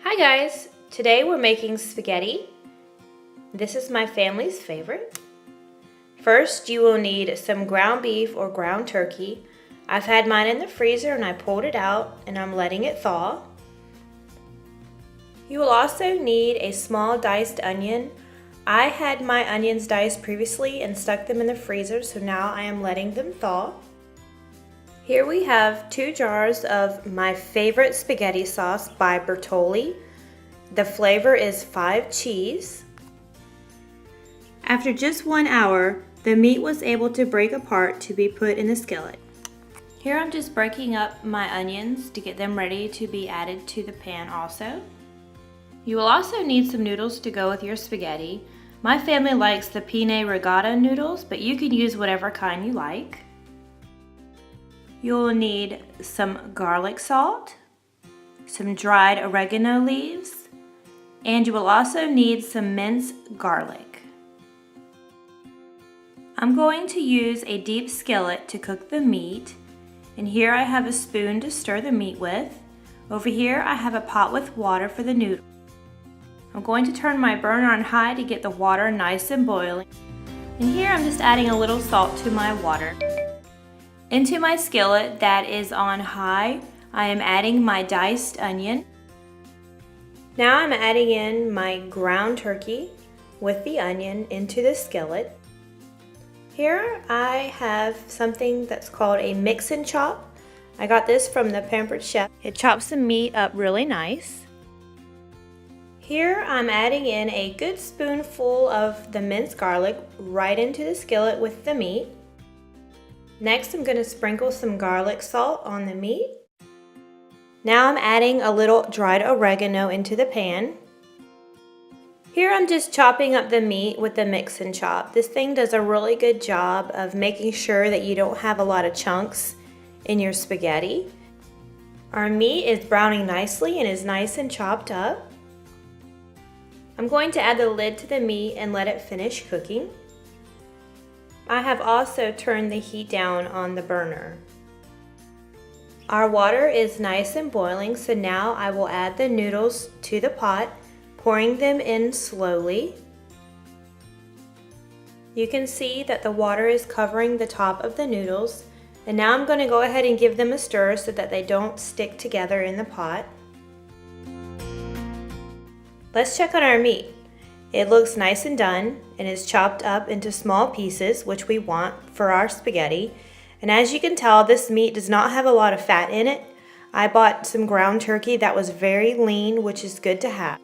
Hi guys, today we're making spaghetti. This is my family's favorite. First, you will need some ground beef or ground turkey. I've had mine in the freezer and I pulled it out and I'm letting it thaw. You will also need a small diced onion. I had my onions diced previously and stuck them in the freezer, so now I am letting them thaw. Here we have 2 jars of my favorite spaghetti sauce by Bertolli. The flavor is 5 cheese. After just 1 hour, the meat was able to break apart to be put in the skillet. Here I'm just breaking up my onions to get them ready to be added to the pan also. You will also need some noodles to go with your spaghetti. My family likes the Penne Rigate noodles, but you can use whatever kind you like. You'll need some garlic salt, some dried oregano leaves, and you will also need some minced garlic. I'm going to use a deep skillet to cook the meat, and here I have a spoon to stir the meat with. Over here I have a pot with water for the noodles. I'm going to turn my burner on high to get the water nice and boiling. And here I'm just adding a little salt to my water. Into my skillet that is on high, I am adding my diced onion. Now I'm adding in my ground turkey with the onion into the skillet. Here I have something that's called a mix and chop. I got this from the Pampered Chef. It chops the meat up really nice. Here I'm adding in a good spoonful of the minced garlic right into the skillet with the meat. Next, I'm going to sprinkle some garlic salt on the meat. Now I'm adding a little dried oregano into the pan. Here I'm just chopping up the meat with the mix and chop. This thing does a really good job of making sure that you don't have a lot of chunks in your spaghetti. Our meat is browning nicely and is nice and chopped up. I'm going to add the lid to the meat and let it finish cooking. I have also turned the heat down on the burner. Our water is nice and boiling, so now I will add the noodles to the pot, pouring them in slowly. You can see that the water is covering the top of the noodles, and now I'm going to go ahead and give them a stir so that they don't stick together in the pot. Let's check on our meat. It looks nice and done and is chopped up into small pieces, which we want for our spaghetti. And as you can tell, this meat does not have a lot of fat in it. I bought some ground turkey that was very lean, which is good to have.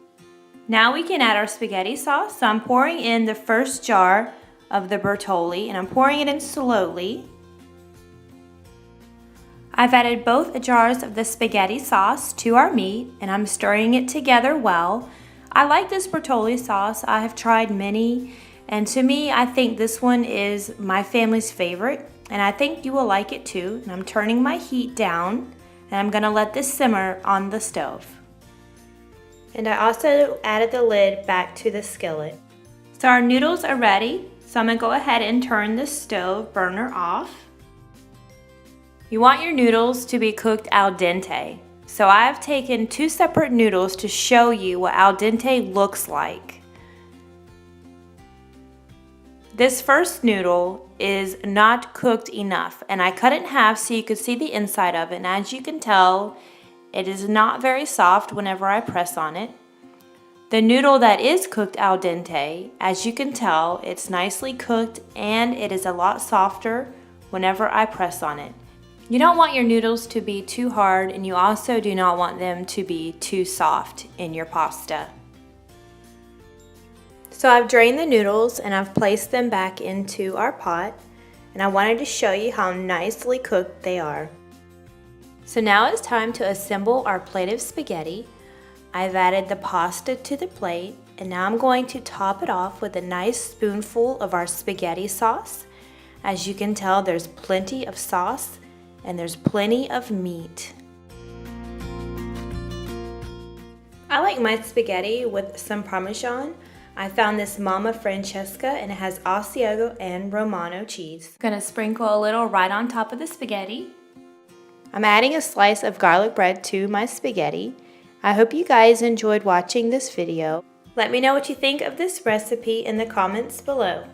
Now we can add our spaghetti sauce. So I'm pouring in the first jar of the Bertolli and I'm pouring it in slowly. I've added both jars of the spaghetti sauce to our meat and I'm stirring it together well. I like this Bertolli sauce. I have tried many, and to me, I think this one is my family's favorite, and I think you will like it too. And I'm turning my heat down, and I'm gonna let this simmer on the stove. And I also added the lid back to the skillet. So our noodles are ready, so I'm gonna go ahead and turn the stove burner off. You want your noodles to be cooked al dente. So I have taken 2 separate noodles to show you what al dente looks like. This first noodle is not cooked enough, and I cut it in half so you could see the inside of it, and as you can tell, it is not very soft whenever I press on it. The noodle that is cooked al dente, as you can tell, it's nicely cooked and it is a lot softer whenever I press on it. You don't want your noodles to be too hard, and you also do not want them to be too soft in your pasta. So I've drained the noodles and I've placed them back into our pot, and I wanted to show you how nicely cooked they are. So now it's time to assemble our plate of spaghetti. I've added the pasta to the plate, and now I'm going to top it off with a nice spoonful of our spaghetti sauce. As you can tell, there's plenty of sauce and there's plenty of meat. I like my spaghetti with some parmesan. I found this Mama Francesca and it has asiago and romano cheese. I'm gonna sprinkle a little right on top of the spaghetti. I'm adding a slice of garlic bread to my spaghetti. I hope you guys enjoyed watching this video. Let me know what you think of this recipe in the comments below.